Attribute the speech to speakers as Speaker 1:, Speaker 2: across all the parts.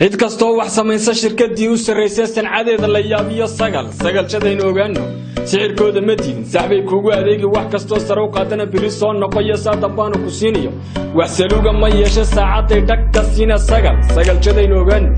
Speaker 1: cid kastoo wax samaysa shirkadii u sareysay sancadeeda la yaabiyo sagal jadayna ogaano sicirkooda ma diidin saxbay kugu adeegi wax kastoo sare u qaadana biri soo noqoyo saadabaanu ku siinayo wax saluuga ma yeesho saacaday dhagta siina sagal jadayna ogaano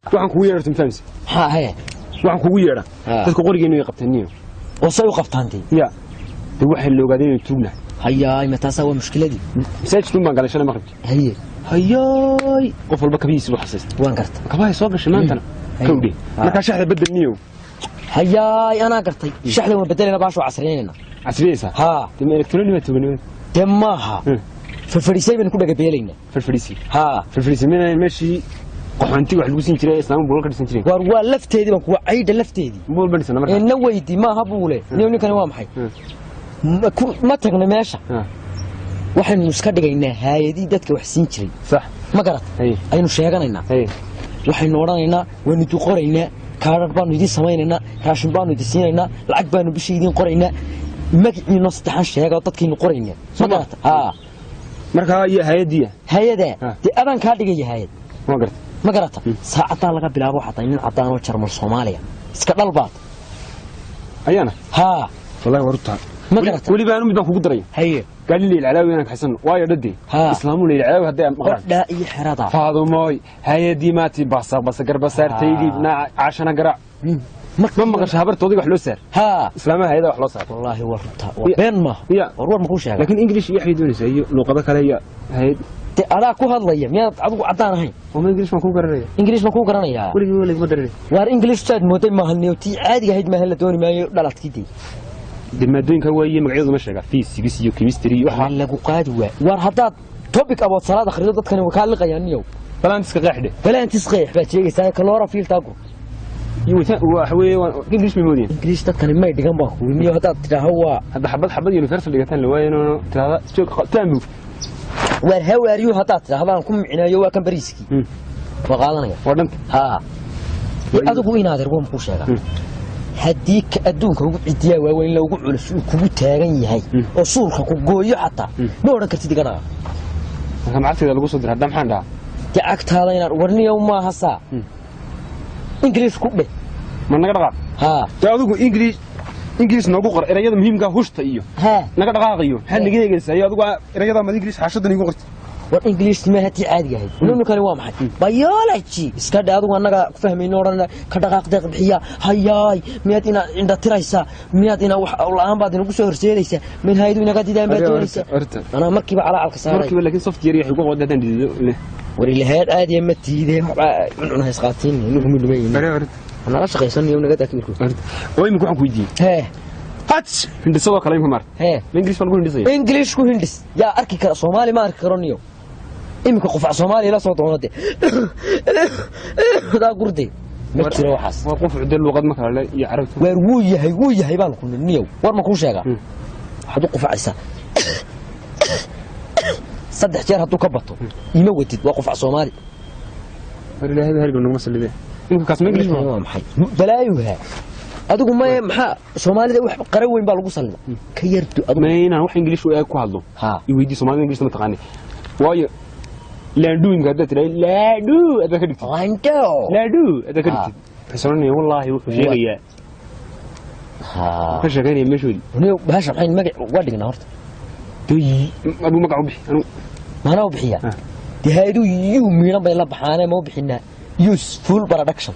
Speaker 1: waxaan kugu yeertay famsi waxaan kugu yeeraa dadka qorigeenu ay qabtaniyo
Speaker 2: oo say u qabtaantay
Speaker 1: ya waxa la ogaadeen inuu tuugna
Speaker 2: hayaay ma taasa waa mushkiladii
Speaker 1: masaajidku ma galashay maqrib hayaay qof walba kabiis loo xasaystay
Speaker 2: waan gartay
Speaker 1: kabahay soo gashay maantana kawdhi marka shaxda badalniyo
Speaker 2: hayaay ana gartay shaxda waan bedelena baasho casriyeena ha
Speaker 1: dima electronic ma tuugna
Speaker 2: demaha farfadisay baan ku dhagabeelayna farfadisi mina meeshii qoxanti wax lagu siin jiray islaam bool ka dhisan jiray waa lafteedii baan kuwa ayda lafteedii
Speaker 1: bool baan sanad markaa
Speaker 2: in weydi ma habuule ninkani waa maxay ma tagna meesha waxaan iska dhigaynaa hay'adii dadka wax siin jiray
Speaker 1: sax
Speaker 2: ma garat aynu sheeganaynaa waxaynu oranaynaa waynu du qoraynaa kaadar baanu idin samaynaynaa raashin baanu idin siinaynaa lacag baanu bishii idin qoraynaa magaciina saddexan sheega dadkaynu qoraynaa ma garat
Speaker 1: markaa iyo hay'ada
Speaker 2: adan ka dhigay hay'ad
Speaker 1: ma garat
Speaker 2: ma garata saacada laga bilaabo xataa in cadaan oo Jarmal Soomaaliya iska dhalbaad
Speaker 1: ayana wallahi warta
Speaker 2: ma garata
Speaker 1: wali baan mid kugu daray galileel calaawi inaan xasan waayo dhadii islaamu leeyay calaawi haday maqran
Speaker 2: dhaa iyo xirada
Speaker 1: faadumoy hay'adii maati basa garba saartaydi caashana garaac ma maqashay habartoodii wax loo saar islaamaha hay'ada wax loo saar
Speaker 2: wallahi warta been ma war ma ku sheegay
Speaker 1: laakiin English iyo xidhoonaysa iyo luqada kale iyo hay'ad
Speaker 2: أنا كوه الله يا ميا أبغى عطانا هاي.
Speaker 1: إنجليش ما كوه قرنيا.
Speaker 2: إنجليش ما كوه قرنيا.
Speaker 1: ولا ما درني.
Speaker 2: وار إنجليش تاد موتي ما هالنيوتي عادي هيد ما هالدوني ما يدلت كذي.
Speaker 1: دم الدين كواي مقعد مشرقة فيزيكس كيمستري
Speaker 2: وحلا قاد وار هذا توبيك أبو صلاة خريطة كانوا وكالة قيانيو.
Speaker 1: فلا أنت سقيح
Speaker 2: فلا أنت سقيح بتشيء ساي كلورا فيل تاكو.
Speaker 1: وحوي إنجليش ميمودين.
Speaker 2: إنجليش تاد كان ما يدقن باخو ومية هذا ترى هو.
Speaker 1: هذا حبة يونيفرسال اللي قتل لواي إنه ترى شو تامو.
Speaker 2: واريو هتات هذا كم عناية وكم بريسكي وقالنا
Speaker 1: ودنت
Speaker 2: أدو وين هذا القوم كوشة هديك أدونك عديا وين لو قول كوب تاجني هاي أصول كوجوي حتى ما ورا كرتي دكنا
Speaker 1: أنا ما عرفت إذا لقوا صدر هذا محندا
Speaker 2: تعكت هذا ينار ورني يوم ما هسا إنجليز كوبه
Speaker 1: ما نقدر تعودوا إنجليز نقول إرياض مهم كهوشت إيوه نقدر قاقيو هل نجي جلسة يا دوغا إرياض ما إنجليز حشد نيجو قرت
Speaker 2: والإنجليز ما هتي عادي هاي ولو كان وام حد بيالا شيء إسكاد هذا وانا فهمين نورنا كدقاق دق بحيا هاي مياتنا عند ترايسا مياتنا والآن بعد نقول شهر سيريسا من هاي دونا قاعد يدين بتوريسا أنا مركب على الكسارة
Speaker 1: مركب لكن صفت يريح يقول ودنا ندي
Speaker 2: وري هاد عادي ما تيجي من هاي سقاطين إنهم من دمين أنا رش قيسني يوم نقدر أكمل كل
Speaker 1: وين مكون كويدي هاتش هندس سوا كلامكم مار الإنجليز ما نقول هندس
Speaker 2: إنجليز كو هندس يا أركي كصومالي ما أركي كرونيو إمك قفع صومالي لا صوت ونادي لا قردي مكتر وحاس
Speaker 1: وقف عدل لغة ما كان لا يعرف
Speaker 2: ويا هي بالكم النيو ور ما كون شيء حد قفع عيسى صدق جار هتو كبطو يموتد وقف على صومالي
Speaker 1: ولا هذا هرب إنه مسألة ده إنك كاسم إنجليز
Speaker 2: ما محي بلايوها أدوك ما محا صومالي ده وح قروين بالقصة كيرتو
Speaker 1: ما هنا وح إنجليز ويا كوالو يودي صومالي إنجليز ما تقاني واي لاندو إنك هذا ترى لاندو هذا كذي لاندو هذا كذي فسرني والله وفجية كش غني مشوي
Speaker 2: هني بهاش الحين مقع وادق نهارت
Speaker 1: أبو مقع وبحي
Speaker 2: ما أنا وبحيا دي هيدو يومينا بيلا بحانا ما وبحنا useful production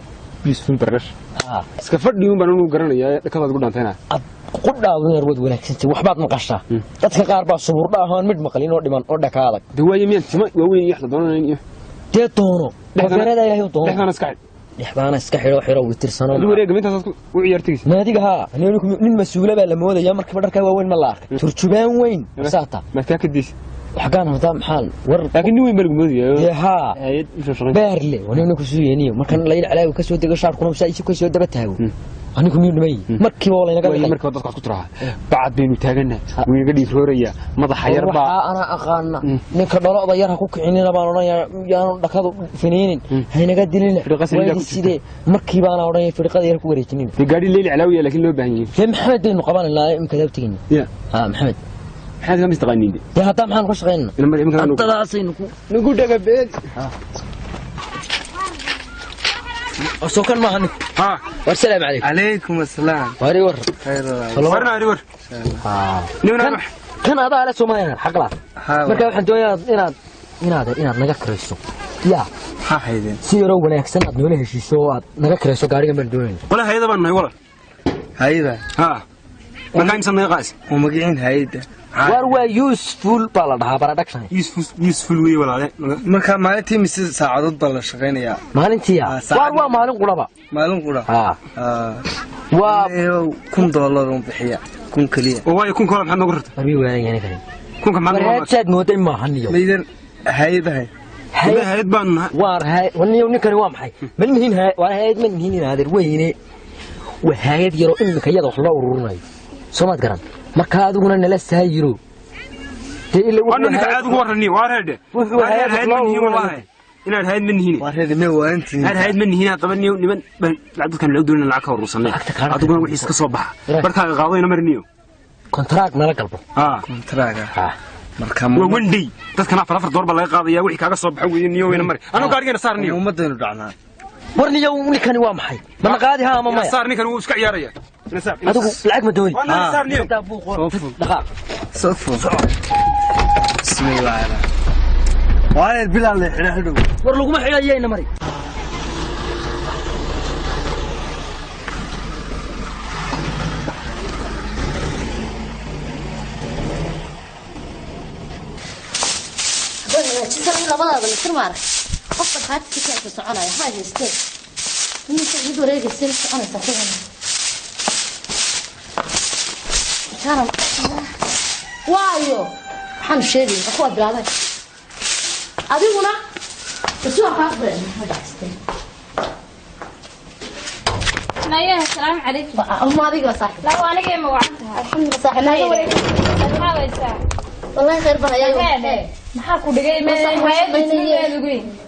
Speaker 2: iska
Speaker 1: fadhiyo baan uu garanaya dhakada ugu dhaantayna
Speaker 2: ku dhaawin warwad wanaagsan waxbaad maqashaa dadka qaar baa subuur dhaahan mid maqalin oo dhiman oo dhakaada
Speaker 1: dawaaye miyaan timo waaweyn iyo xda doonayeen iyo
Speaker 2: dee doono beerada ilaahay doono
Speaker 3: dhexdana iska xid
Speaker 2: xiro wiirsano
Speaker 3: wareega intaas u ciyaartiis
Speaker 2: naadiga ha nin mas'uul baa la moodaya markii dharka waaweyn ma la arkay turjubaan weyn saata
Speaker 3: ma ka kadis
Speaker 2: waxaan hadda maxal war
Speaker 3: laakiin nin weyn bal moodaya
Speaker 2: ha beerle wana ku soo yeeniyo markan la ilaalay ka soo dego shaarkuna si ku soo daba taago anigu miyuu dhimay markii wala inaga
Speaker 3: dhigay markii dadka ku tiraha bacad baynu taagana wiiga dhiirooraya madaxa yar baa
Speaker 2: ana aqaana ninka dhalada yar ku kicinina baan oranaya yaanu dhakadu finiinin haynaga dilin sidee markii baan oranaya firqada yar ku wareejinin
Speaker 3: gaari leeyl calaawiya laakiin loo baahan yahay
Speaker 2: maxamed aynu qaban ilaa imka dabtigin maxamed
Speaker 3: هذا ما استغنيني
Speaker 2: يا هذا محل وش غيرنا أنت راسين
Speaker 3: نقول ده قبل
Speaker 2: أسوكن ما هنك والسلام عليكم
Speaker 4: عليكم السلام
Speaker 2: واري ور
Speaker 4: خير الله
Speaker 3: ورنا واري ور
Speaker 2: كان هذا على سوماينا حق لا marka waxaan doonayaa inaad naga kareyso ya
Speaker 4: ha hayden
Speaker 2: si yaro wanaagsan aad noola heshiiso aad naga kareyso gaariga baan doonayna
Speaker 3: wala hayada baan nahay wala
Speaker 4: hayada
Speaker 3: ha ma kayn sanay qaas
Speaker 4: oo magiciin hayada
Speaker 2: war waa useful bala dhaha production
Speaker 3: useful way walaale
Speaker 4: marka maalintii mise saacadood baa la shaqeynayaa
Speaker 2: maalintii waa maalin quraba waa
Speaker 4: $1,000 oo bixiya kun kaliya
Speaker 3: oo way kun kala maxaad nagu rartay
Speaker 2: arbi weerayaan kale
Speaker 3: kun ka maxaad
Speaker 2: saad mooday ma haniyo
Speaker 4: meedan hayad
Speaker 3: baan
Speaker 2: war waniyo ninkani waa maxay manihin waa hayad manihin haadir weyne waa hayad yaro imika yada wax loo ururinayo Soomad garan marka adiguna nala saayiro
Speaker 3: wana ninka aad ugu warani waa reede hayad manihin wallahi inaad hayad manihin
Speaker 4: waa reede me waanti
Speaker 3: hayad manihin tabaniyo niman dadkan loo doonay lacag ka urursanay adiguna wixii iska soo baxa marka qaadayna marniyo
Speaker 2: contract nala galbo
Speaker 4: contract marka
Speaker 3: one day dadkana $4 baa laga qaadaya wixii kaaga soo baxa weeyniyo weena mar anu gaarigeena saarniyo
Speaker 4: ummadaynu dhacnaa
Speaker 2: warniyo ninkani waa maxay ma qaadi ha ama ma
Speaker 3: saar ninkan uu iska ciyaaraya
Speaker 2: adigu lacag ma dooni
Speaker 3: saarniyo
Speaker 2: dhaqaaq
Speaker 4: صفر بسم الله وانا البلال اللي حنا حلو
Speaker 2: war lagu ma xiyayna mari
Speaker 5: labadaada la tirmaar qofka qaadkiisa ka soconaya ha haystee ninka mid wareegaysan soconaysa karam waayo waxaan sheegay kuwa bilaabay adiguna soo qaadbay
Speaker 6: نايا السلام عليكم
Speaker 5: ما adiga صح
Speaker 6: لا وانا جاي موعدها
Speaker 5: الحمد لله صح نايا والله خير بها يا
Speaker 6: maxaa ku dhigay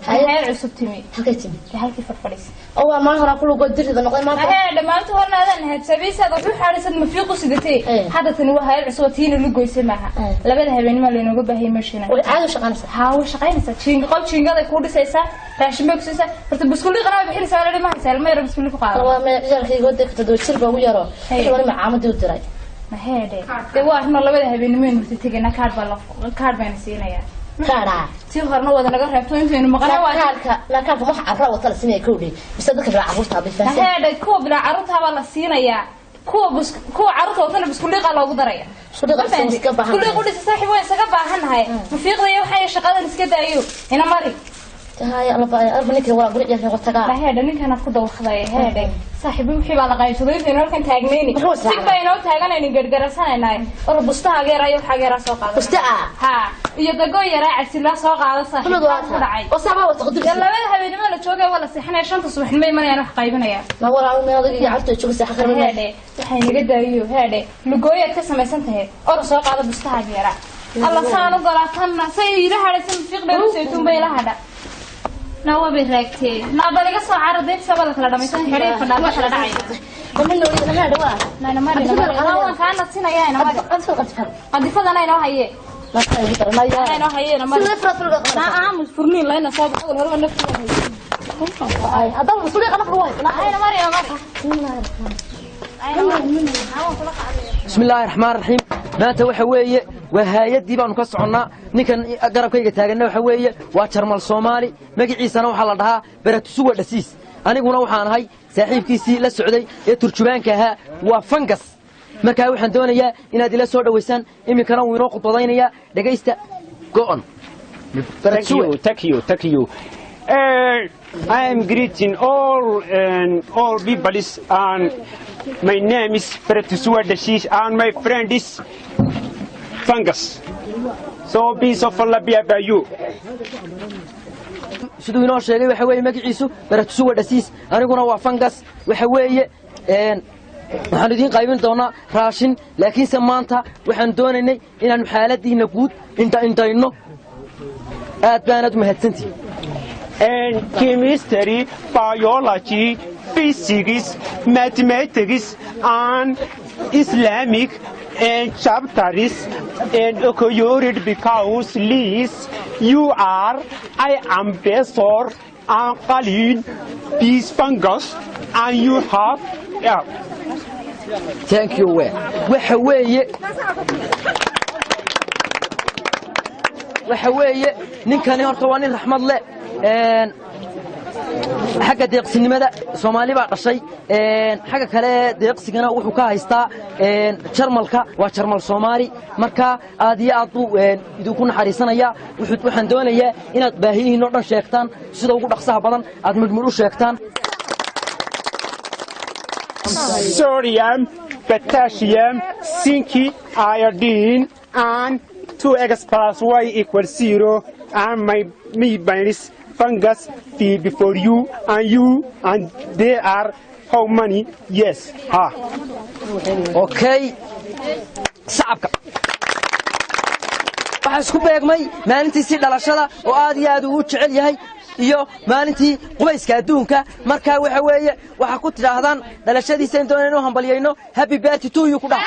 Speaker 6: hay'ad cusub timi
Speaker 5: halkay timi
Speaker 6: halkii farfadhis
Speaker 5: oo waa ma hora ku lugo dirida noqday maanta
Speaker 6: dhamaantu hornaadan ahayd sabiisada wuxuu xarisan ma fiiqo sidatay hadda tan waa hay'ad cusub tiina lu goysay maaha labada habeenimo la inooga baahay meeshina
Speaker 5: way caado shaqaynaysa
Speaker 6: waa shaqaynaysa jiinga qol jiingada ku dhisaysa raashin bay ku siisa horta biskuuli qaraab bixinaysa la ma haysa ma yar biskuuli ku qaado
Speaker 5: waa ma jarkayga wadada ka dad jirba ugu yaro wali macaamadu u diray
Speaker 6: de waa ahna labada habeenimo inuu tagayna kaard baan siinaya
Speaker 5: kaara
Speaker 6: si horna wada naga reebto intaanu maqnaa waa
Speaker 5: la kaarka wax arra wata la sameeyay kowdii mise dadka bila carruurta bay
Speaker 6: faahfaahsan kuwa bila carruurta baa la siinaya kuwa carruurta wata biskuuliqa loogu daraya biskuuliqa u dhisa saaxiib way isaga baahanahay mafiiqdaya waxay shaqadan iska daayo ina mari
Speaker 5: هاي الله أبنك ولا قرية جالس وتقع.
Speaker 6: هذا نك أنا أخذ وخذي هذا صاحب يمشي على قايس وضيف إنه كان تاجنيني. سكبة إنه تاجنا إني قدر سنة ناي. أنا بستها غير أيوة حاجة راسوق على.
Speaker 5: بستها.
Speaker 6: ها يدقوا يراعي سلا سوق على صاحب.
Speaker 5: كل دواتها. وصعبة وتقدر.
Speaker 6: يلا وين هبي ما نتوقع ولا سحنا عشان تصبح ما يمني أنا حقيبنا يا.
Speaker 5: ما ورا عمي هذا يعرف تشوف سحر من
Speaker 6: هذا. الحين قدر أيوه هذا. لقوا كسمة سنته. أنا سوق على بستها غير. الله سانو قراتنا سيد هذا سن فيق ده سيتم بيلا هذا. نوى بيركتي نابلغ صعر دين سبب كلا دميسان خير فدان كلا دعي
Speaker 5: ومن نوري أنا هذا واه
Speaker 6: أنا ما أدري أنا كان نسينا يا أنا ما قد فضنا أنا هي
Speaker 5: لا تقدر ما يا
Speaker 6: أنا هي أنا ما أنا عامل فرني لا أنا صاب أول هذا نفسه
Speaker 5: هاي هذا مسؤول أنا فروي
Speaker 6: أنا ما
Speaker 2: بسم الله الرحمن الرحيم maanta waxa weeye waa hay'adii baanu ka soconnaa ninkan garabkayga taaganna waxa weeye waa Jarmal Soomaali magaciisana waxa la dhahaa Baratusuwa Dhasiis aniguna waxaan ahay saaxiibkiisii la socday ee turjubaanka ahaa waa Fangas markaa waxaan doonayaa inaad ila soo dhaweysaan iminkana uu inoo khudbadaynaya dhageysta go on
Speaker 3: thank you I am greeting all people and my name is Fretusua Dashish and my friend is Fungus. So peace of Allah be about you.
Speaker 2: siduu inoo sheegay waxa weeye magaciisu Fretusua Dashish aniguna waa Fungus waxa weeye waxaan idin qaybin doonaa raashin laakiinse maanta waxaan doonaynay inaan xaaladiina guud intayno aad baanad mahadsantihiin
Speaker 3: And chemistry, biology, physics, mathematics, and Islamic and chapters and occurred because Liz, you are, I am Besor and Khalid, peace Fungus, and you have, yeah.
Speaker 2: thank you waxa weeye ninkani horta waa nin raxmad leh xagga deeqsinimada Soomaali baa dhashay xagga kale deeqsigana wuxuu ka haystaa Jarmalka waa Jarmal Soomaali marka aad iyo aad idinku naxariisanaya waxaan doonayaa inaad baahiyihiin oo dhan sheegtaan sida ugu dhaqsaha badan aad midmid u sheegtaan
Speaker 3: Sodium, potassium, zinc, iodine, and 2x plus y equals 0, and my minus Fungus fee before you, and they are how many? Yes.
Speaker 2: Okay. Sacabka. Waxaa isku beegmay maalintii dhalashada oo aad iyo aad ugu jecel yahay iyo maalintii qubayska adduunka marka waxa weeye waxa ku tiraahdaan dhalashadiisa inta inuu hambaliyayno happy birthday to you ku dhax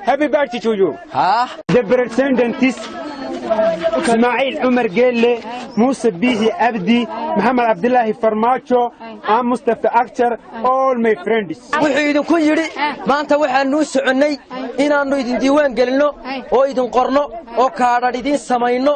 Speaker 3: Happy birthday to you. The president is Ismail Umar Gelle, Musa Bihi Abdi, Muhammad Abdullahi Farmacho, and Mustafa Akhtar, all my friends.
Speaker 2: wuxuu idinku yiri maanta waxaanu soconay inaanu idin diiwaan galino oo idin qorno oo kaadhadh idin samayno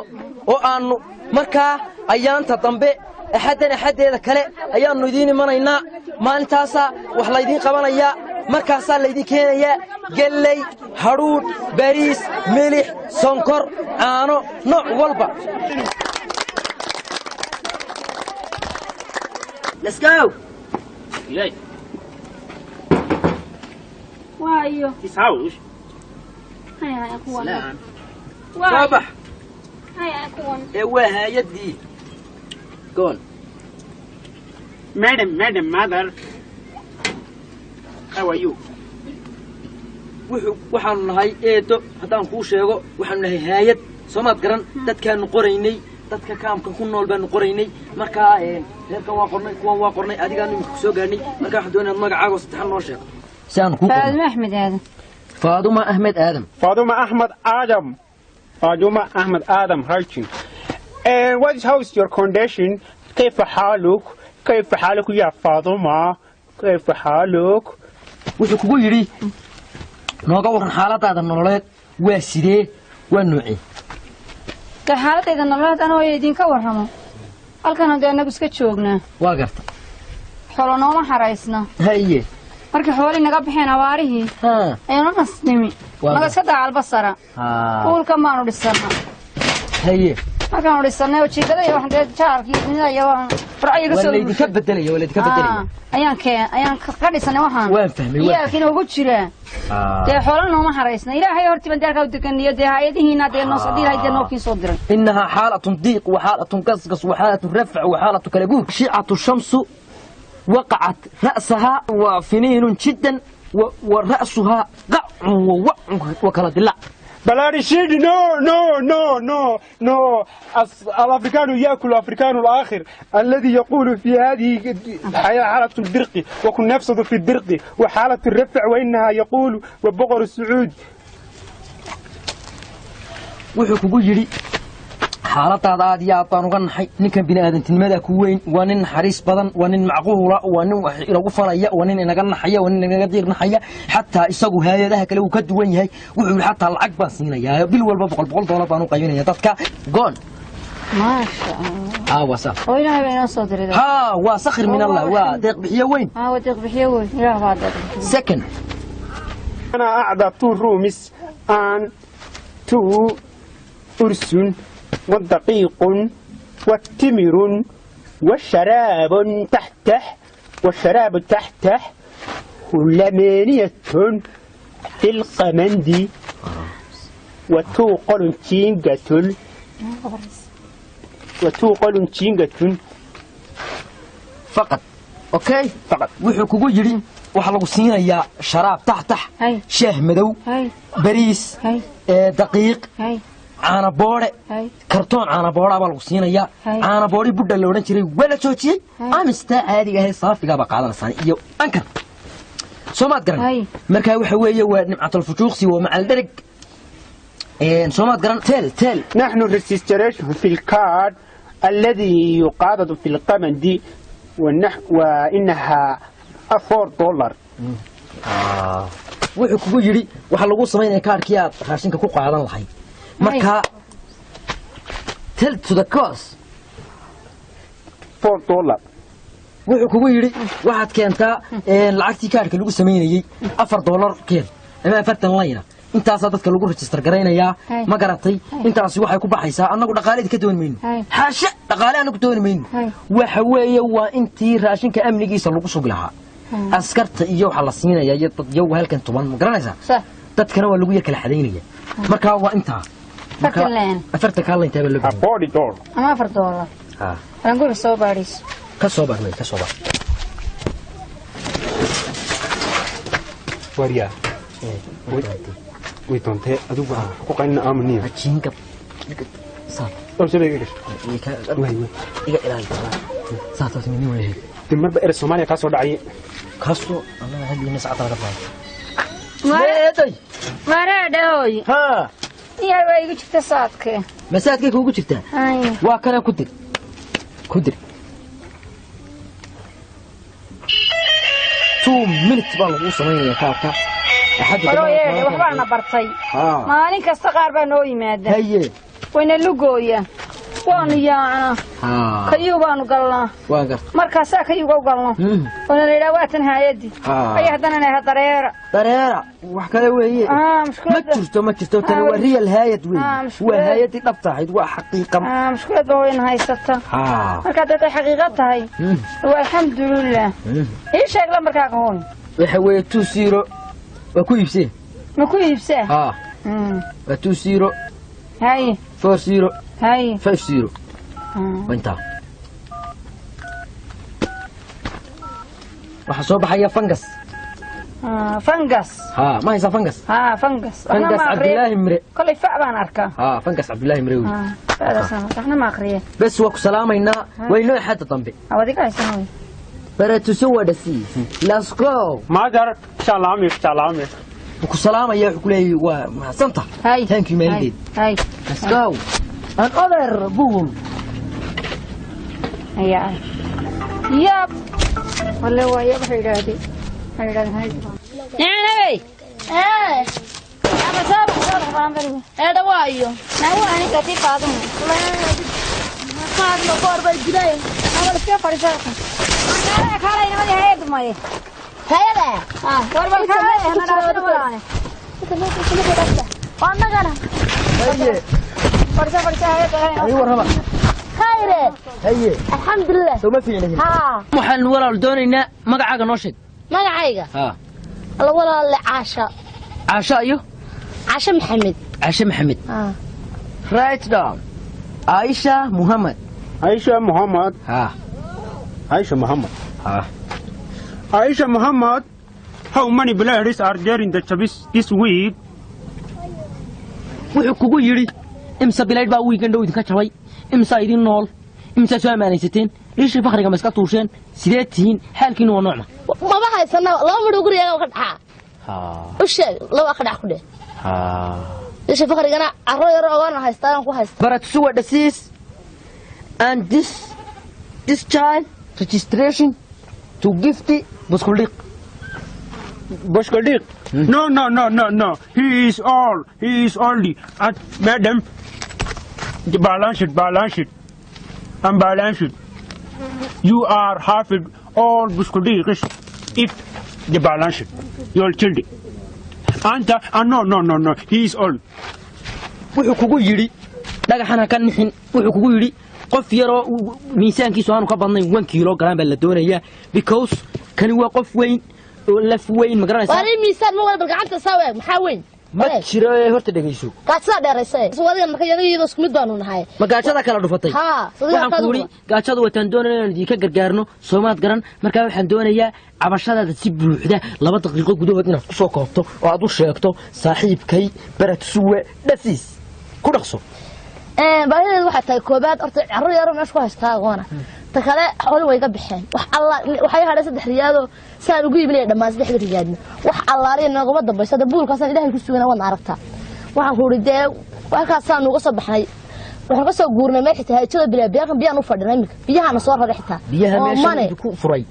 Speaker 2: oo aanu markaa ayaanta dambe axadeeda kale ayaanu idin imanaynaa maalintaasa wax la idin qabanayaa markaasaa la idin keenayaa galley hadhuudh bariis milix sonkor caano nooc walba let's go
Speaker 3: Yay.
Speaker 6: waayo
Speaker 3: His house.
Speaker 6: haya kuwan
Speaker 2: صباح
Speaker 6: haya kuwan
Speaker 2: وهايدي قول
Speaker 3: Madam, mother. How are you?
Speaker 2: waxaanu nahay eedo haddaan kuu sheego waxaanu nahay haayad soomaad garan dadkaanu qoraynay dadka kaamka ku nool baanu qoraynay markaa reerkan waa qornay kuwan waa qornay adigaanu imika kusoo gaarnay markaa waxaan doonaa magacaago saddexan noo sheego si aan kuu
Speaker 6: Faaduma Ahmed Aadan
Speaker 2: faaduma axmed aadam
Speaker 3: Faduma Ahmed Adam Harchin. And what is how is your condition? كيف حالك؟ كيف حالك يا فاطمة؟ كيف حالك؟
Speaker 2: wuxuu kugu yidhi nooga waran xaaladaada nololeed waa sidee waa nuuci
Speaker 6: xaaladayda nololeed anoo idinka warramo halkan hadda anagu iska joognaa
Speaker 2: waa garta
Speaker 6: xoolo nooma xaraysna
Speaker 2: haye
Speaker 6: markii xoolii naga baxeen abaarihii aynu nasnimi naga iska dacal basara kuulka maanu dhisana
Speaker 2: haye
Speaker 6: markaanu dhisanay oo jiigada iyo waxaan dee jaarkii dunida iyo farcayiga soo
Speaker 2: walaydinka bedelaya
Speaker 6: ayaan ka dhisanay waxaan
Speaker 2: waan fahmay
Speaker 6: iyaalkiina ugu jiraa dee xoolo nooma xaraysna ilaahay hortii baan daalkaa u deganiyo dee hay-adihiina dee noo socdiilahay dee nookii soo diray
Speaker 2: إنها حالة ضيق وحالة قصقص وحالة رفع وحالة كلبور شيعة الشمس وقعت رأسها وفنين جدا ورأسها قع ووع وكلا دلع
Speaker 3: بلارشيد no الأفريكان يأكل الأفريكان الآخر الذي يقول في هذه حالة الدرق وكن نفسه في الدرق وحالة الرفع وإنها يقول وبقر السعود
Speaker 2: وحكو يجري xaaladaada aad iyo aad baan uga naxay ninkan bini'aadantinimada ku weyn waa nin naxariis badan waa nin macquula waa nin wax inagu falaya waa nin inaga naxaya waa nin inaga diirnaxaya xataa isagu hay'adaha kale uu ka duwan yahay wuxuu yidhi xataa lacag baan siinayaa bil walba $100 baan u qaybinaya dadka goon
Speaker 6: maasha
Speaker 2: Allah wasa
Speaker 6: oo ilaahay baa inoo soo diray
Speaker 2: waa sakhir min Allah waa deeq bixiye weyn
Speaker 6: waa deeq bixiye weyn ilaahay baa deeq
Speaker 2: second
Speaker 3: أنا أعدى 2 rooms and 2 person والدقيق والتمر والشراب تحته ولمانية في القمندي وتوقل تينجة
Speaker 2: فقط اوكي
Speaker 3: فقط
Speaker 2: wuxuu kugu yiri waxa lagu siinayaa sharaab taxtax shaah madow bariis daqiiq caana boode kartoon caana boode baa lagu siinayaa caana boode budda la oran jiray wala joojiyay amista caadiga ah saafiga ba qaadanaysan iyo ankar soomaad garan marka waxa weeye waa nimcatul fujuuqsi waa macal darag soomaad garan teel
Speaker 3: نحن ريجستريشن في الكارد الذي يقاضد في القمندي وإنها $4
Speaker 2: wuxuu kugu yiri waxa lagu sameeyay kaarkii aad raashinka ku qaadan lahayd marka tell to the cost
Speaker 3: $4
Speaker 2: wuxuu kugu yiri waxaad keentaa lacagtii kaarka lagu sameeyay $4 keen ama 40 layna intaas dadka lagu register gareynayaa ma garatay intaas waxay ku baxaysaa anagu dhaqaaleed ka doon mayno haasha dhaqaale anagu doon mayno waxa weeye waa intii raashinka amnigiisa lagu sugi lahaa askarta iyo waxa la siinaya iyo dad yow halkan tuman ma garanaysaa dadkana waa lagu yar kala xadeynaya marka waa intaa afarta kala inta baa lagu
Speaker 3: $40
Speaker 6: ama $4 ha aan guri soo baaris
Speaker 2: ka soo baar
Speaker 3: wariya ويتونتي أدوبا وقعنا آمنين.
Speaker 2: أشينك. صار.
Speaker 3: أول شيء إيش؟
Speaker 2: إيجا إلهي. صار تسميني ولا شيء.
Speaker 3: تمر بئر الصومالي كاسو دعي.
Speaker 2: كاسو أنا هذي الناس عطاها كفاية.
Speaker 6: ما دوي.
Speaker 2: ها.
Speaker 6: يا ويجي شفت ساعتك.
Speaker 2: مساعتك هو شفتها.
Speaker 6: أي.
Speaker 2: وكنا كدر. 2 minutes بالله وصلنا كافة.
Speaker 6: waxbaana bartay maalin kasta qaar baa noo yimaada wayna lugooya waanu yaacna kayuu baanu galnaa markaasaa kayuga u galno wana la yidhaha waatan haayadii aya haddana naha dareera
Speaker 2: wax kale weeye ma jirto tani waa real haayad weeye waa haayadii dhab tahayd waa xaqiiqa
Speaker 6: mushkilad baa wayna haysata markaa dadday xaqiiqa tahay waa alxamdulilah ii sheeg lambarkaaga hooy
Speaker 2: waxa weeye 20 وكويبسه
Speaker 6: ما كويبسه
Speaker 2: و20
Speaker 6: هاي
Speaker 2: 40
Speaker 6: هاي
Speaker 2: 50 وانت وحسوب حيا فنقس
Speaker 6: فنقس
Speaker 2: ما هي فنقس
Speaker 6: فنقس
Speaker 2: عبد الله مري
Speaker 6: كل فعبان اركا
Speaker 2: فنقس عبد الله مري
Speaker 6: احنا ما اخريه
Speaker 2: بس وك سلامينا وينو حتى طنبي
Speaker 6: اوديك عايزين
Speaker 2: براتسو ودسي let's go
Speaker 3: ماجر سلامي
Speaker 2: وك سلام يا حكلي وسنتا thank you man
Speaker 6: هاي
Speaker 2: let's go another boom
Speaker 6: يا ياب والله ويا بحيراتي هاي نبي يا بسام فاهم هذا وايو نواني كتير قادم قادم قرب الجداي اول كيف فرجعك انا خالي ما هي دمي هيدا قرب الخالي انا راسي ورانا وانا كان
Speaker 2: هي
Speaker 6: فرجع هي
Speaker 2: ايوه ربا
Speaker 6: خير
Speaker 2: هي
Speaker 6: الحمد لله
Speaker 2: سو فينا
Speaker 6: ها
Speaker 2: waxaan walaal doonaynaa magacaaga noo sheeg
Speaker 6: magacayga alla walaal caasha iyo caasha maxamed
Speaker 2: write down Aisha Muhammad
Speaker 3: Aisha Muhammad, how many players are there in the Chabis this week?
Speaker 2: wuxuu kugu yiri imsa bilayd baa weekend dhow idinka jabay imsa idin nool imsa soo amaanaysateen ishi fakhriga ma iska tuusheen sidee tihiin xaalkiina waa noocna
Speaker 5: ma bahaysana laba midho guriga ka dhaxa u sheeg laba ka dhax ku dheh ishi fakhrigana arro yar oo aan haystaan ku haysta
Speaker 2: baratu waa dhasiis and this child registration to gift Buskuldik.
Speaker 3: No. He is only. And madam, balance it. Unbalance it. You are half it all Buskuldik if the balance it. You're killed. No. He is all.
Speaker 2: wuxuu kugu yiri dhagaxana ka nixin wuxuu kugu yiri qof yaro miisaankiisu aanu ka badnayn 1 kilogram baa la doonayaa because kani waa qof weyn oo laf weyn ma garanaysaa
Speaker 5: wari miisaan ma wada gacanta saaweeg maxaa weyn
Speaker 2: ma jiro horta dhageyso
Speaker 5: gaajada dheeraysay suuqadiga marka yadaydo isku mid baanu nahay
Speaker 2: ma gaajada kala dhufatay waxaan ku yiri gaajada wataan doonayna inaan idinka gargaarno Soomaad garan marka waxaan doonayaa cabashadaada si buuxda 2 daqiiqo gudahood inaad ku soo koobto oo aad u sheegto saaxiibkay Baratsuwe dhasiis ku dhaqso
Speaker 5: baahideedu waxay tahay koobaad horta carruur yar meesha ku haystaa goona ta kale xoolo way ka bixeen wax alla waxay hadhay 3 riyaado saan ugu iibinay dhamaan 3 riyaadna wax allaariin naguma dambaysa buulkaasaan ilaahay ku sugan waan aragtaa waxaan ku ridee waxaasaan uga soo baxnay waxaan ka soo guurnay meel xitaa hay'ada bilaabiyaan biyaan u fadhinay imika biyahana soo raray xitaa
Speaker 2: biyaha meesha ku furay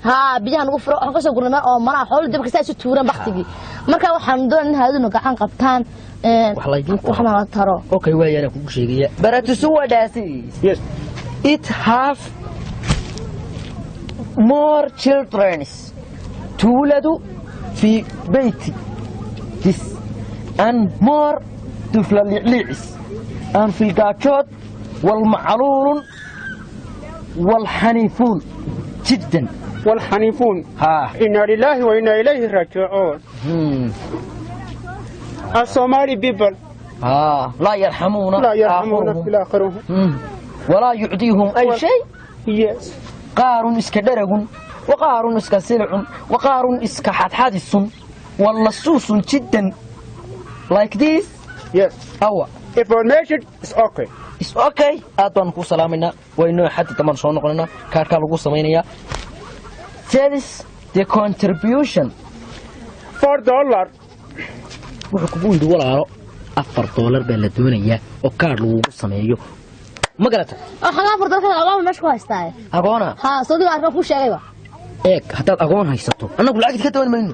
Speaker 5: biyahan ugu furay waxaan ka soo guurnay meel oo mana xoolo dibka saa isu tuuran baqtigi marka waxaan doonaynaa hay'adu gacan qabtaan waxna taro
Speaker 2: okay waa yana ku sheegaya Baratsuwe dhasiis
Speaker 3: Yes.
Speaker 2: It have more children تولد في بيتي this and more طفل اللعيس and في القاكوت والمعلول والحنيفون جدا
Speaker 3: والحنيفون إنا لله وإنا إليه راجعون الصومالي بيبل
Speaker 2: لا يرحمون
Speaker 3: في الآخرون
Speaker 2: ولا يعطيهم أي شيء
Speaker 3: yes.
Speaker 2: قار اسكدرغ وقار اسكسلع وقار اسكحادحادس واللصوص جدا like this
Speaker 3: yes. information is okay.
Speaker 2: It's okay. أدون كو سلامنا وإنه حتى تمر شو نقولنا كاركا لقو سمينيا. That is the contribution.
Speaker 3: $4.
Speaker 2: وحكومة دولار $4 بالدنيا وكار لقو سمينيو. ما قلت.
Speaker 5: خلاص $4 كذا أقوم مش كويس تاي.
Speaker 2: أقونا.
Speaker 5: صدق عارفة كل شيء أيوة.
Speaker 2: حتى أقوون هيستو أنا أقول عقد كده وين منه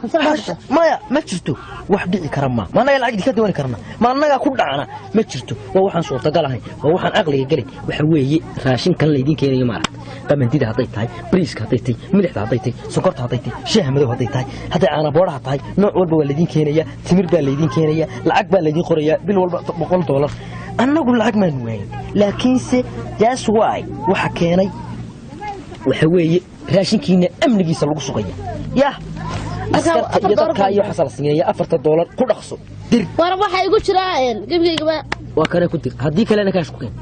Speaker 2: ما شرتو واحد كرمة ما أنا العقد كده وين كرمة ما أنا كل دعنا ما شرتو ووحن صوت قالها ووحن أغلى قلي وحوي راشين كان ليدين كيني يوم عرض قام انتي هطيتاي بريسك هطيتي ملح هطيتي سكر هطيتي شاه مدو هطيتاي حتى أنا بورا هطاي نوع والبا والدين كينيا تمر بالدين كينيا العقد بالدين قرية بالوالبا $100 أنا أقول العقد ما نوين لكن سي that's why وحكيني وحوي raashinkiina amnigiisa lagu sugaya yaa askarta iyo dadka iyo xasal siinaya $4 ku dhaqso dir
Speaker 5: war waxa igu jira gabgayga
Speaker 2: waa kana ku dir hadii kale kaash ku keen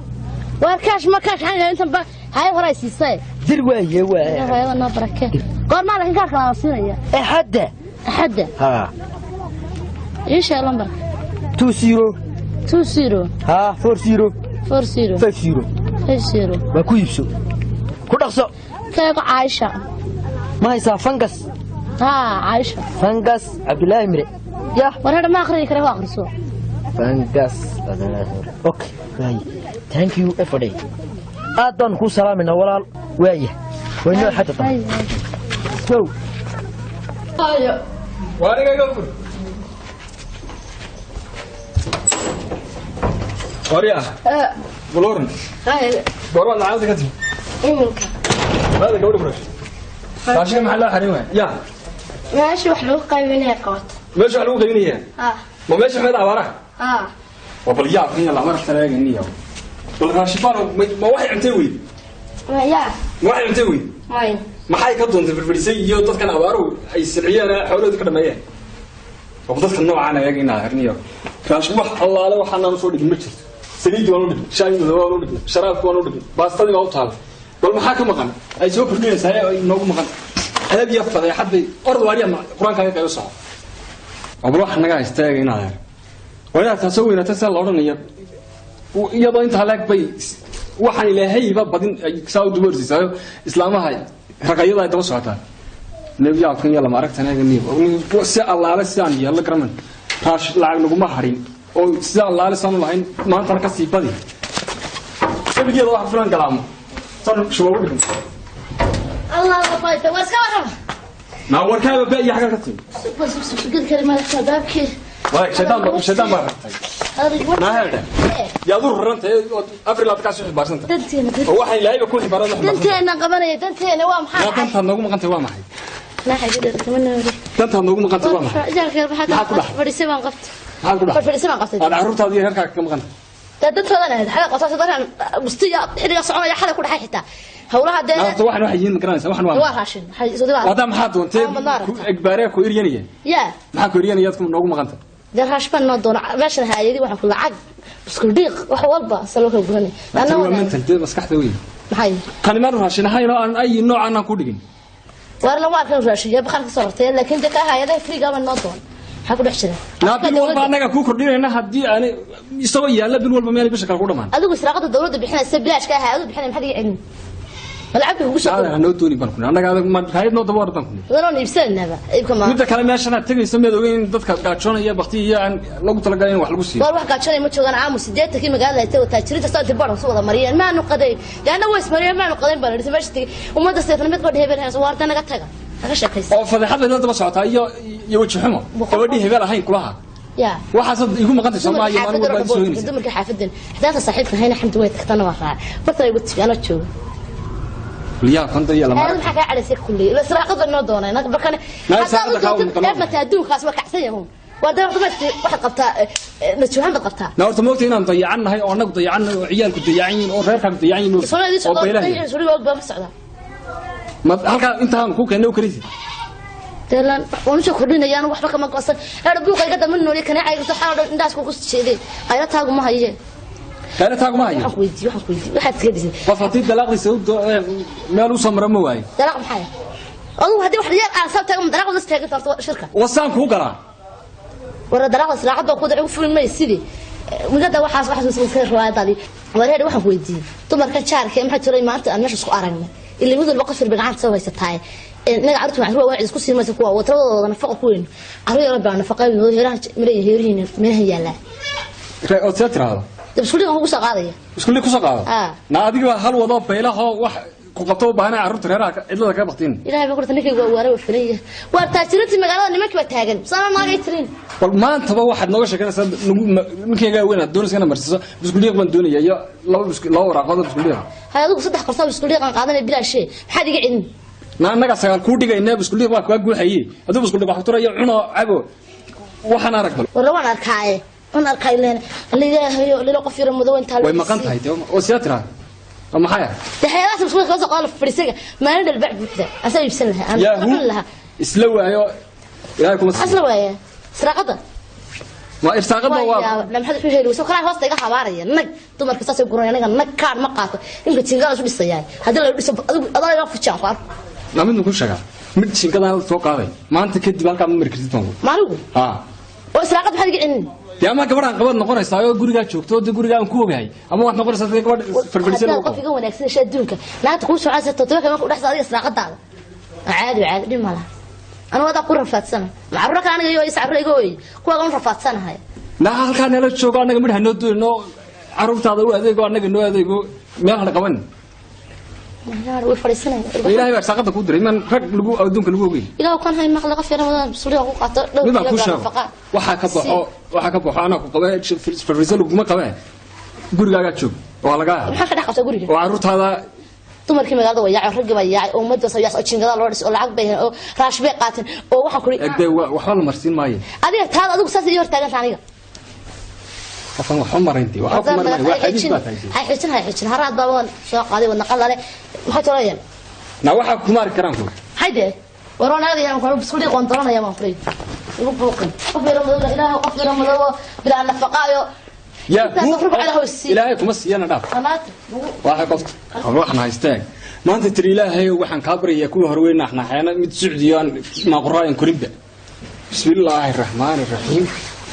Speaker 5: war kaash ma kaash aan inta ba hay horaysiisay
Speaker 2: dir waaye waa
Speaker 5: na baraka goor ma lakin kaash la siinaya
Speaker 2: hadda
Speaker 5: insha Allah lambar
Speaker 2: 20 40 50 waa ku iibso ku dhaqso
Speaker 5: كيف عايشة
Speaker 2: ما يسا فنقس
Speaker 5: عايشة
Speaker 2: فنقس عبد الله مري يا
Speaker 5: وانا ما اخري كره واخر سو
Speaker 2: فنقس اوكي باي ثانك يو افري ادون كو سلامنا ولال وايه وينو حتى طيب سو
Speaker 5: ايوه
Speaker 1: واريغا غفر وريا بلورن بورو العاده كتب هذا قولي برش عشان محلها حريمة يا
Speaker 5: ماشي وحلوق قايبينها قوات
Speaker 1: ماشي وحلوق قايبينها ما ماشي حمد عبارة وبالياء فيني الله ما رحت الاقي النية والغاشبان ما واحد عمتوي ما واحد عمتوي ما حي كدون في الفريسي يوتد كان عبارة اي سبعية حوله كده مياه وبدت النوع انا يجينا هرنية كاش وح الله لا وحنا نصور لك المتر سليد ونودك شاي ونودك شراب ونودك باستدي ما وطال بل محاكم مقن أي سوق كرنيه سهل نوع مقن هذا بيفضل يا حد أرض واريا القرآن كان يقصع وبروح نجا يستاجينا هذا ولا تسوي نتسأل الأرض يبغى أنت هلاك بي وحن إلهي بعدين ساو دورزي ساو إسلام هاي رقية ده توسعتها نبي يعرفني يلا ما عرفت أنا جنيه وسأل الله على السان يلا كرمن راش لعن نقوم حرين أو سأل الله على السان الله ما أنت ركسي بدي تبي كده واحد فلان كلامه صار شو بقول لكم
Speaker 5: الله وفايته واسكارم
Speaker 1: ما هو كان بقى حاجه كتير
Speaker 5: بس قلت كلمه الشباب كي
Speaker 1: واي شيطان ما ما هذا يا دور رنت افري لا تكاسو بارسنت
Speaker 5: دنتينا
Speaker 1: هو waxay ilaahay ku xibaarada
Speaker 5: دنتينا qabanay danteenna waa maxay
Speaker 1: لا danta nagu maqantay waa maxay
Speaker 5: la xaqiiqada tamana
Speaker 1: danta nagu maqantay waa maxay
Speaker 5: jaalka waxa ka fadhiisay baan qabtay
Speaker 1: maxaa ku dhaxay
Speaker 5: fadhiisay baan qabtay
Speaker 1: aan carruurtaadii reerka ka maqan
Speaker 5: dadkoodan ahayd xaga qotaas dadkan mustiya xiriga soconaya xaga ku dhaxay xitaa hawlaha
Speaker 1: dee waxaan yihiin magaranaysa waxaan
Speaker 5: waa raashin
Speaker 1: wada maxaa doontay ku egbaare ku iryanaya maxaa ku iryanaya ku noogu maqanta
Speaker 5: dee raashban noo doona meeshan hay'adi waxaan ku lacag isku dhiiq wax walba salooka guranay
Speaker 1: ana waa mental maskaxda weyn
Speaker 5: maxay
Speaker 1: kalimaad raashin hayno aan ay noocan aan ku dhigin
Speaker 5: war la waa kan raashin ya bakar ka sortay laakiin dee ka hay'ada friga ma noo doon ha ku dhex jira
Speaker 1: bil walba anaga ku kordhinayna hadii aan isagoo yaala bil walba meel bisha kala ku dhamaan
Speaker 5: adigu israaqada dawladda bixinaysa bilaash ka hay'adu bixinay maxay dhigin malacabka ugu soo
Speaker 1: qaadana noo dooni baan ku anaga ma hay'ad noo dabar baan ku
Speaker 5: wadana iibsanaba iibka ma
Speaker 1: mid kale meeshana tagayso mid ogeyn dadka gaajoonaya baqtiya aan lagu talagalay in wax lagu siiyo
Speaker 5: war wax gaajoonay ma joogan aamu 8 kii magaalada ay tahay taajirida saanti baran soo wada mariyeen ma aanu qaday yaana way ismariyeen ma aanu qaday baan dhintay meeshii umada seefna mid qod hebel hayso waarta naga taga naga shaqaysan
Speaker 1: oo fadeexada la daba socota iyo waji xumo gabadhii hebel ahayn kulaha
Speaker 5: يا
Speaker 1: waxaas igu maqantay Soomaaliya ma wada soo helaysa
Speaker 5: dumarka xaafadan hadaa saaxiibka hayna xamdi way tagtana waa raac barta ay gudti ana joogo
Speaker 1: liya qanda iyo lama
Speaker 5: waxa ka calaysay kulli la israaqada noo doonay naga barkana hadaa adduunkaas waa kacsan yahay waa dawladda waxa qabtaa najuhan qabtaa
Speaker 1: naarta moogtay inaan dayacanahay oo anagu dayacanahay oo ciyaalku dayaciin oo reerkan dayaciin oo
Speaker 5: baylahay suriga oo baa socda
Speaker 1: ma halka intaan ku keenay kariisi
Speaker 5: telan wanu kordhinayaan waxba kama goosan ee buuqa iga daman nooli kana ay soo xaado indaas ku jeeday ayna taagu ma haye
Speaker 1: kana taagu ma haye
Speaker 5: waxaan ku weydiiyay waxaad ka disay
Speaker 1: qof hadii dalaaqdiisa meel u samra ma waayo
Speaker 5: dalaaq maxay oo hadii wax yar aan sabta ma dalaaq wada taagan tarto shirka
Speaker 1: wasaan ku garaa
Speaker 5: wara dalaaq israacada ku dacu fulmay sidii wigada waxaas soo riwaayadii wareer waxaan ku weydiiyay dumarka jaarka maxay jiray maanta aan meesha isku aragnay ilaa mid walba qofir bigacanta soo haysatay naga artu waxaan ruuxa isku siimaysa kuwa watradooda nafaqo ku weyn arrin yar baa nafaqo weyn oo heeraha miray heerihiin meelaha yaala
Speaker 1: oo teatrada
Speaker 5: iskuuliga ugu soo qaadaya
Speaker 1: iskuuliga ku soo qaado na adiga hal wado beelaha wax ku qabto baahan arrinta reeraha cidlada ka baqtiin
Speaker 5: ilaahay baa qorta ninkay waa waara filayay waa taajirti magaalada nimanka waa taagan sana naagay tirin
Speaker 1: bal maanta ba waxaad nooga sheeganaysaa ninkayga weyn aad doonaysaa marsiso iskuuliga baan doonaya iyo laba waraaqood iskuuliga
Speaker 5: hay adigu saddex qorta iskuuliga qaadanay bilaashay maxaad iga cidin
Speaker 1: naanaga sagaal ku dhigayna iskuuliga waa ka guuxayay adigu iskuuliga wax turayo cuno cabo waxaan arag bal
Speaker 5: wala waan arkay aan arkay leeyahay lila qof yar mudo inta
Speaker 1: way maqan tahay oo siyaatra ama xaya
Speaker 5: taxayalaas iskuuliga ka soo qaado fariisiga maalin dalbac buuxda asay ibsan laha aan qofan laha
Speaker 1: isla waayo ilaahay kuma
Speaker 5: asla waayo siraqada
Speaker 1: ma irsaaqada waa
Speaker 5: lama xad xiriir soo kala hoosta iga xabaaraya nag dumarka saasay guranay anaga nag kaar ma qaato inka jingaal isu dhisayay hadii la dhiso adiga iga fucaan qaar
Speaker 1: namid ku shaga mid jinkada soo qaaday maanta kadib halka ma markii toon
Speaker 5: maaligu oo israaqad waxa iga in
Speaker 1: yaa ma gabadhan qabad noqonaysaa oo guriga joogto oo guriga aan ku ogahay ama wax noqonaysaa gabadh farfarisan
Speaker 5: oo qof iga wanaagsan shaaduunka naagta ku soo caasay todoba kama ku dhaxsa adiga israaqadaada caadi dhimala أنا وضع قرن فاتسنا معروك أنا جاي يسعر لي جوي كوا قرن فاتسنا هاي
Speaker 1: لا هل كان يلا شو قاعد نقول هنودو إنه عروف هذا هو هذا قاعد نقول هذا يقول ما هذا كمان
Speaker 5: لا هو فريسنا
Speaker 1: إلا هي بس عقد كودري من رك لجو أو دون كلجو بي
Speaker 5: إلا كان هاي مخلقة في رمضان بسوريا وقعت
Speaker 1: ما كوشة وحكبوا أنا قبائل في الرجال وما قبائل قولي قاعد شوف ولا قاعد
Speaker 5: ما حد حكى تقولي
Speaker 1: وعروف هذا
Speaker 5: dumarkii magaalada way yaacay rag bay yaacay oo umada sayaas oo jingada loo dhis oo lacag bay oo raash bay qaateen oo waxa kuri
Speaker 1: agday waxba la marsiin maayo
Speaker 5: adiga taad adigu saas iyo hortaagan aniga
Speaker 1: afan waxa marintii waxa ku marintii waxa xadiis baa tahay
Speaker 5: hay xijin haraad baa soo qaaday wadna qalale waxa tolaya
Speaker 1: na waxa ku mari karaan ku
Speaker 5: hayde waranaadi aan ku biskuudi qoontoonaya ma furi ugu buuqin qofira madawda ilaahay qofira madawda bila nafaqaayo
Speaker 1: يا إلهي كم سيانا داف واحد قفت روحنا هايستاج ما أنت تري إلهي وحن كابري يكون هروينا إحنا حيانا متسعديان ما قرأين كريبة بسم الله الرحمن الرحيم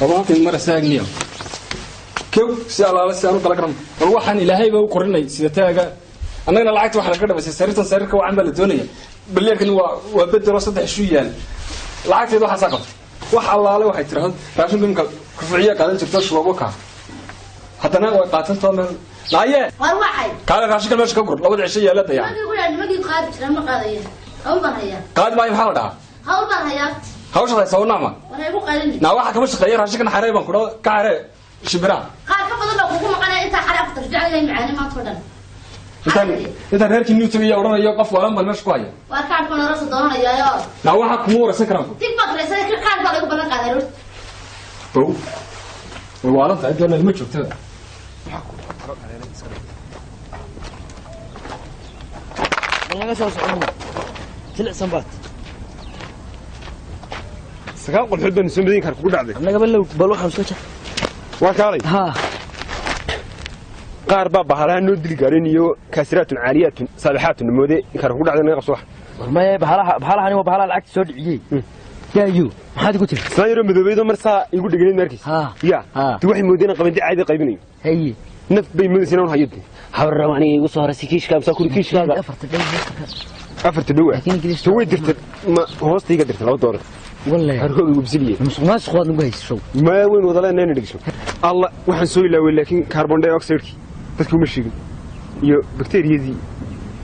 Speaker 1: وباقي المرة ساقنية كيف سأل الله سألوا كلام الروحان إلهي بقى قرنا سيتاجا أنا لعبت واحد كده بس سريت سريك وعمل الدنيا بالله كان وبدي رصد حشويان لعبت واحد سقط واحد الله عليه واحد ترى راشون بيمكن كفعية كذا شفتها شو بوكا حتى أنا قاتلت أنا لايه
Speaker 5: واحد
Speaker 1: قال راشك المش كبر لو بدي شيء لا يعني
Speaker 5: ما يقول أنا ما قلت قارب لما قاضي أول مرة
Speaker 1: قاد ما يفعل ده
Speaker 5: أول مرة
Speaker 1: هاوش هذا سووا نعمة
Speaker 5: وأنا يقول قارن
Speaker 1: نا واحد كمش خير راشك أنا حريبا كده كعرة شبرا
Speaker 5: قال كفضل لو حكومة قال أنت حرب ترجع لي معاني ما تفضل
Speaker 1: أنت هيك نيوتن يا ورنا يقف ولا ما المش كويس
Speaker 5: وأركان كنا راس الدوران يا
Speaker 1: نا واحد كمورة سكران
Speaker 5: تبغى رسالة كان بالك بلن قادر
Speaker 1: هو والله أنت أنت اللي متشوف ترى
Speaker 2: naga soo socono jilicsan baad
Speaker 3: sagaal qolxood baan soo madin kar ku dhacday
Speaker 2: annaga bal waxaan soo jeex
Speaker 3: waa kaalay
Speaker 2: ha
Speaker 3: qaar baa bahalaha noo dili gaareen iyo kaasiraatun caaliyaatun saalihaatun moode kar ku dhacday naga qabso
Speaker 2: warmay bahalaha waa bahalaha lacagta soo dhiciyay yaayo maxaad ku tirtay
Speaker 3: saayiro madoobeedo marsaa igu dhigeen markiis ya tu waxay moodeen qabinti caadi qaybinayo
Speaker 2: haye
Speaker 3: naf bay moodaysan oo hayad
Speaker 2: hawra aniga igu soo horeysay kiishka amsa kuri kiishkaaga
Speaker 3: afarta dhawa tu way dirtay ma hoostayga dirtay $2
Speaker 2: wallahi
Speaker 3: harkooda ugu bisiliye
Speaker 2: ma soo nagu hayso
Speaker 3: ma weyn wadalena inay dhigsho allah waxaan soo ilaaway laakiin carbon dioxide dadku ma sheegin iyo bakteeriyadii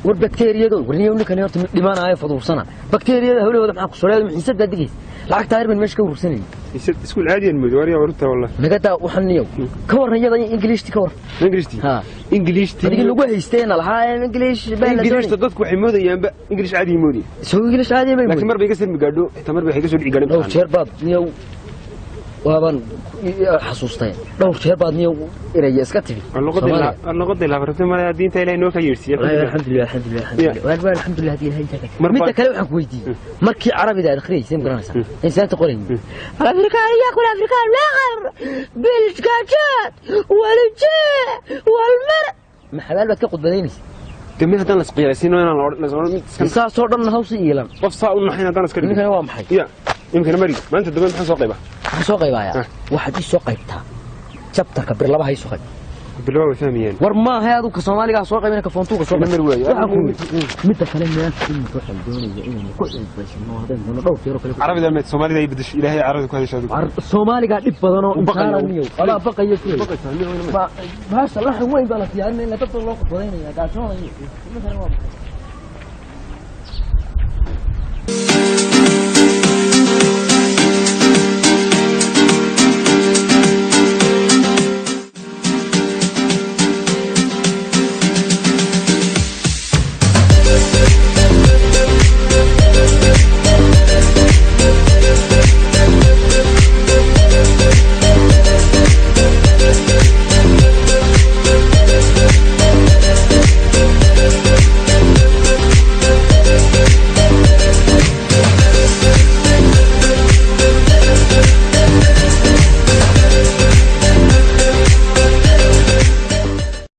Speaker 2: war bakteeriyadu warniyo ninkan horta dhimaanayo faduusana bakteeriyada hawlahooda maxaa ku soo leeyahay xiisada digis lacag taayir min meesha ka urursanay
Speaker 3: iskuul caadi aan moodo wariya warta wallahi
Speaker 2: nagada waxan niyo ka warnayada ingiliishti ka war
Speaker 3: ingiliishti ha ingiliishti
Speaker 2: adiga lagu haysteen lahaa ingiliish baa la
Speaker 3: ingiliishta dadku waxay moodayaan ba ingiliish caadi moodi
Speaker 2: soo ingiliish caadi ma
Speaker 3: laakiin mar bay ka sirmi gaadho tamar bay ka soo dhici gaadho
Speaker 2: dhowr jeer baad niyo waaban xasuustay dhowr jeer baad niyo iraya iska tiri
Speaker 3: luqada la bartay ma diinta ilaahay noo ka yeersiyo
Speaker 2: alxamdulillah alxamdulillah diin hayta midda kale waxaan ku weydiiyay markii carabiga aad akhriyeysay garanaysaa insaanta qorayn afrikaan ya kula afrikaan la qar bilgajat walje walmar maxaal baad ka qodbadaynaysaa
Speaker 3: dambe hadan la isqiyaasino inaan la
Speaker 2: saa soo dhan hawsi iilan
Speaker 3: qof saa u naxayna hadan iska
Speaker 2: dhigay waa maxay
Speaker 3: ya imkana mari maanta dambe maxaan soo qayba
Speaker 2: soo qaybaya waxaad soo qaybtaa chapterka bir laba hay soo qayb
Speaker 3: bilaa way fahmiyeen
Speaker 2: war ma hayadu ka Soomaaliga soo qaybina ka foontuga soo
Speaker 3: qayb
Speaker 2: waxa ku mid kale meel in ku xaldoonaya inay ku xilbaysano hadan dhowr jeer kale
Speaker 3: Arabida meed Soomaalida ay bedesho Ilaahay Arabida ku hadashay
Speaker 2: Soomaaliga dib badan oo insaaniyo ala baqayo ma la weyn baa la fiirin in la dadka loo qodbadaynaya gaasoo